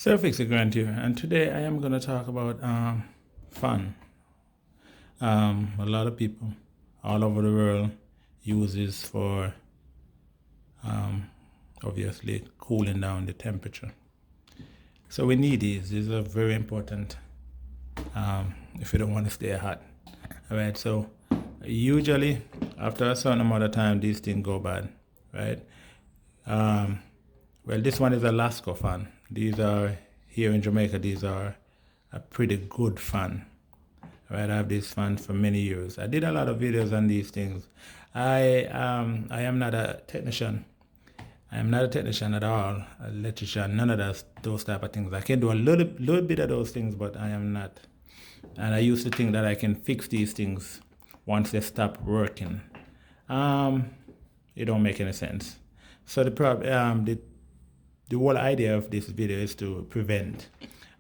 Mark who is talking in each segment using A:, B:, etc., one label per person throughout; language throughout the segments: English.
A: Surfix Grant here, and today I am going to talk about fun. A lot of people all over the world use this for obviously cooling down the temperature. So we need these. These are very important if you don't want to stay hot. All right. So usually after a certain amount of time, these things go bad. Right. Well, this one is a Lasco fan. These are here in Jamaica. These are a pretty good fan. Right, I have this fan for many years. I did a lot of videos on these things. I am not a technician. I am not a technician at all, a electrician, none of those type of things. I can do a little bit of those things, but I am not. And I used to think that I can fix these things once they stop working. It don't make any sense. So the whole idea of this video is to prevent.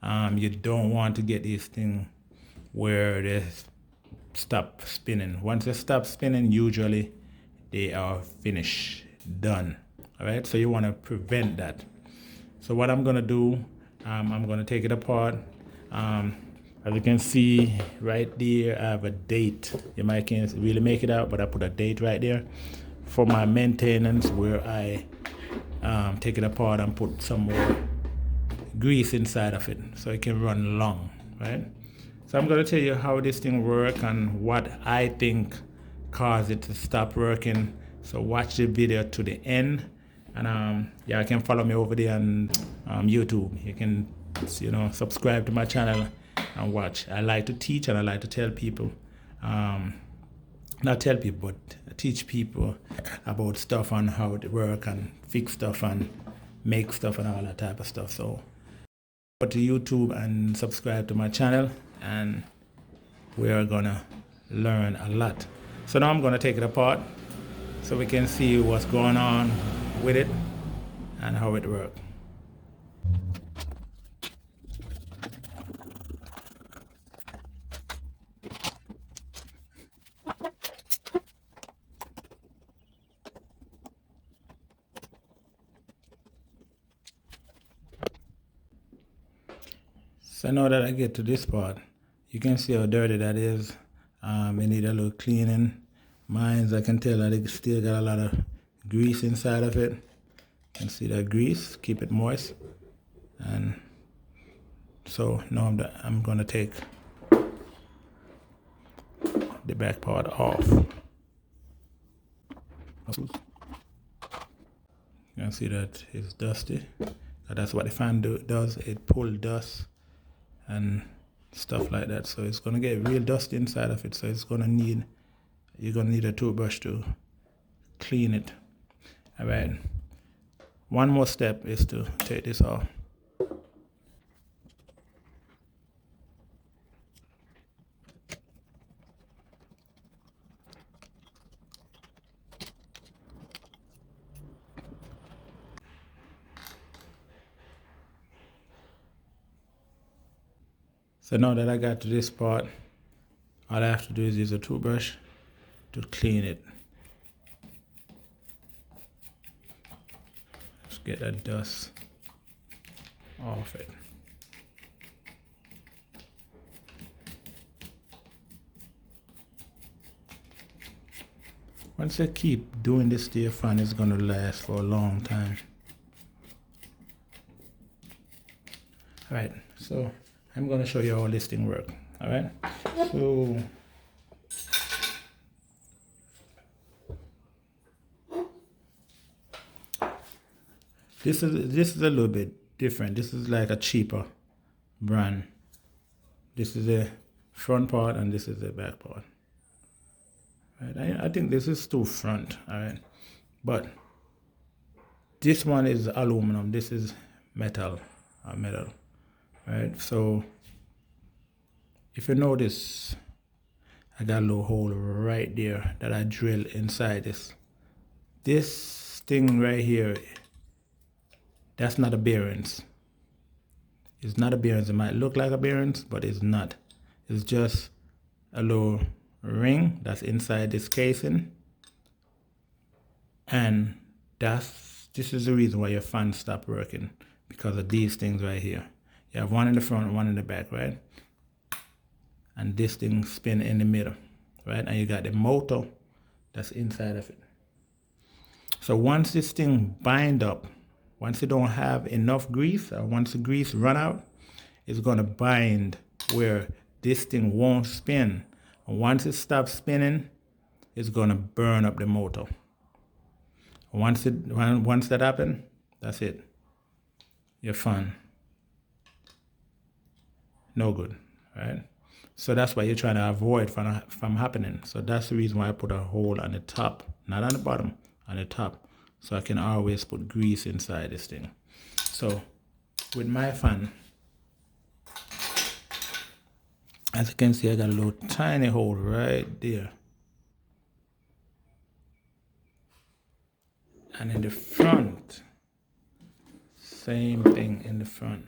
A: You don't want to get these things where they stop spinning. Once they stop spinning, usually they are finished, done. All right, so you want to prevent that. So what I'm gonna do, I'm gonna take it apart. As you can see right there, I have a date. You might can't really make it out, but I put a date right there for my maintenance, where I take it apart and put some more grease inside of it so it can run long, right? So I'm going to tell you how this thing works and what I think caused it to stop working. So watch the video to the end, and yeah, you can follow me over there on YouTube. You can subscribe to my channel and watch. I like to teach and I like to tell people, not tell people, but teach people about stuff and how it works and fix stuff and make stuff and all that type of stuff. So go to YouTube and subscribe to my channel, and we are gonna learn a lot. So now I'm gonna take it apart so we can see what's going on with it and how it works. So now that I get to this part, you can see how dirty that is. It need a little cleaning. Mine, I can tell that it still got a lot of grease inside of it. You can see that grease, keep it moist. And so now I'm gonna take the back part off. You can see that it's dusty. That's what the fan does. It pulls dust and stuff like that. So it's gonna get real dusty inside of it. So you're gonna need a toothbrush to clean it. All right. One more step is to take this off. So now that I got to this part, all I have to do is use a toothbrush to clean it. Just get that dust off it. Once you keep doing this to your fan, it's gonna last for a long time. All right, so I'm gonna show you how this thing works. All right, so this is a little bit different. This is like a cheaper brand. This is the front part and this is the back part. Right? I think this is two front. All right, but this one is aluminum. This is metal. Right, so if you notice, I got a little hole right there that I drilled inside this. This thing right here, that's not a bearings. It's not a bearings. It might look like a bearings, but it's not. It's just a little ring that's inside this casing, and this is the reason why your fan stopped working, because of these things right here. You have one in the front, one in the back, right? And this thing spin in the middle, right? And you got the motor that's inside of it. So once this thing bind up, once you don't have enough grease, or once the grease run out, it's gonna bind where this thing won't spin. And once it stops spinning, it's gonna burn up the motor. Once that happens, that's it. Your fan, no good, right? So that's why you're trying to avoid from happening. So that's the reason why I put a hole on the top, not on the bottom, on the top, so I can always put grease inside this thing. So with my fan, as you can see, I got a little tiny hole right there. And in the front, same thing in the front.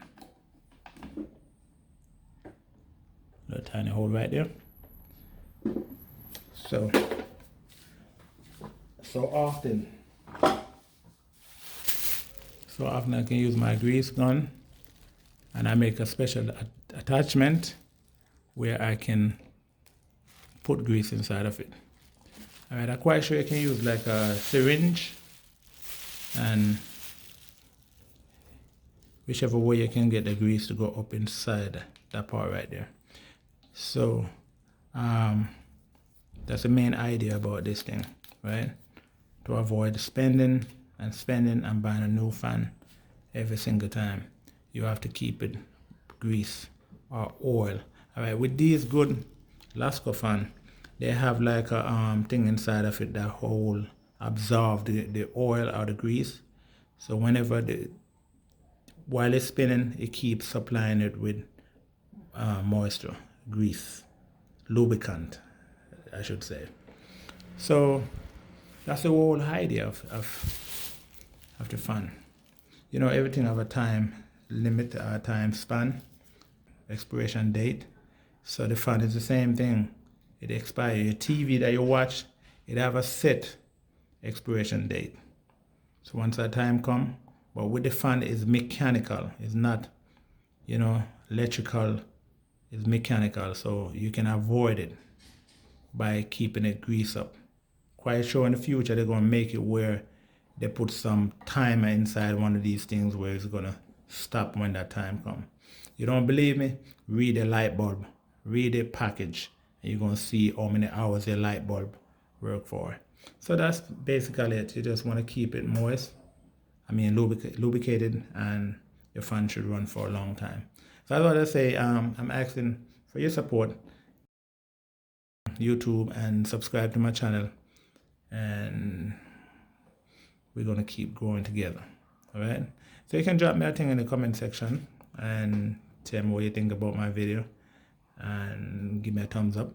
A: Little tiny hole right there. So often I can use my grease gun, and I make a special attachment where I can put grease inside of it. All right, I'm quite sure you can use like a syringe, and whichever way you can get the grease to go up inside that part right there. So that's the main idea about this thing, right? To avoid spending and buying a new fan every single time. You have to keep it grease or oil. All right, with these good Lasko fan, they have like a thing inside of it that whole absorb the oil or the grease. So while it's spinning, it keeps supplying it with moisture, grease, lubricant, I should say. So that's the whole idea of the fan. You know, everything have a time limit, a time span, expiration date. So the fan is the same thing. It expires. Your TV that you watch, it have a set expiration date. So once that time come, but with the fan it's mechanical. It's not, electrical. It's mechanical. So you can avoid it by keeping it greased up. Quite sure in the future they're gonna make it where they put some timer inside one of these things where it's gonna stop when that time comes. You don't believe me? Read the light bulb, read the package, and you're gonna see how many hours your light bulb work for. So that's basically it. You just want to keep it moist, lubricated, and your fan should run for a long time. So that's what I say. I'm asking for your support, YouTube, and subscribe to my channel, and we're gonna keep growing together. All right. So you can drop me a thing in the comment section and tell me what you think about my video, and give me a thumbs up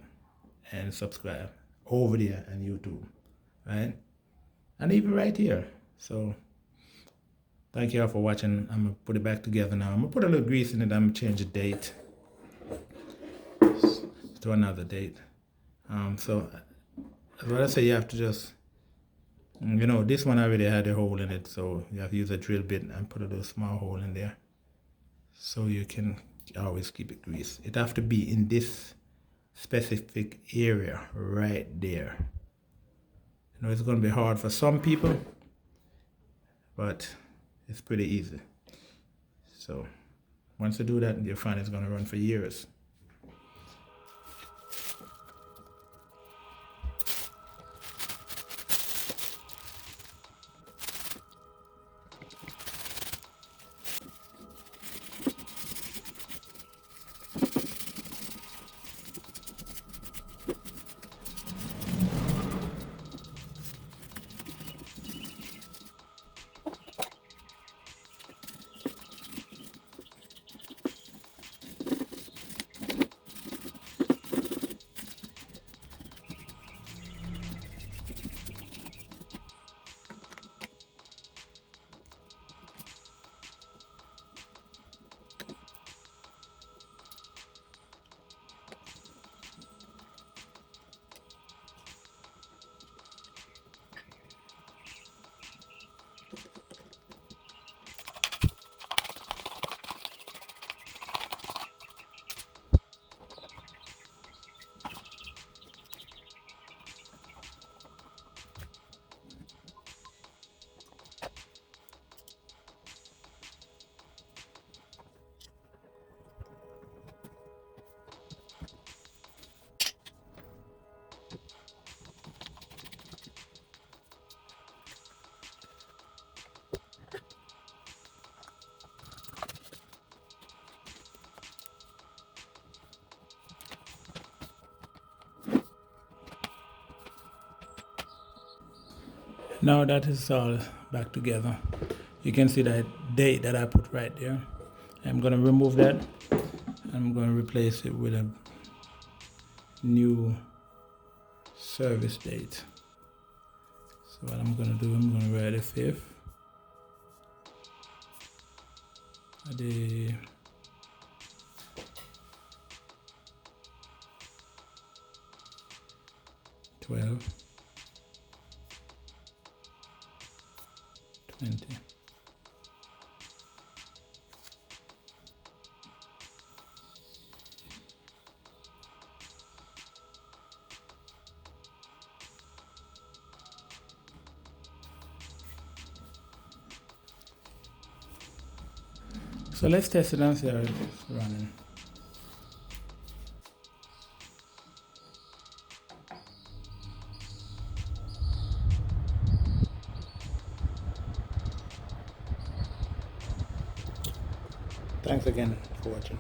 A: and subscribe over there on YouTube, right? And even right here. So thank you all for watching. I'm gonna put it back together now. I'm gonna put a little grease in it. I'm gonna change the date to another date. So what I say, you have to just, this one already had a hole in it, so you have to use a drill bit and put a little small hole in there, so you can always keep it greased. It have to be in this specific area right there. It's going to be hard for some people, but it's pretty easy. So once you do that, your fan is going to run for years. Now that is all back together. You can see that date that I put right there. I'm going to remove that. I'm going to replace it with a new service date. So what I'm going to do, I'm going to write the 5th, the 12, 20. So let's test it and see how it's running. Thanks again for watching.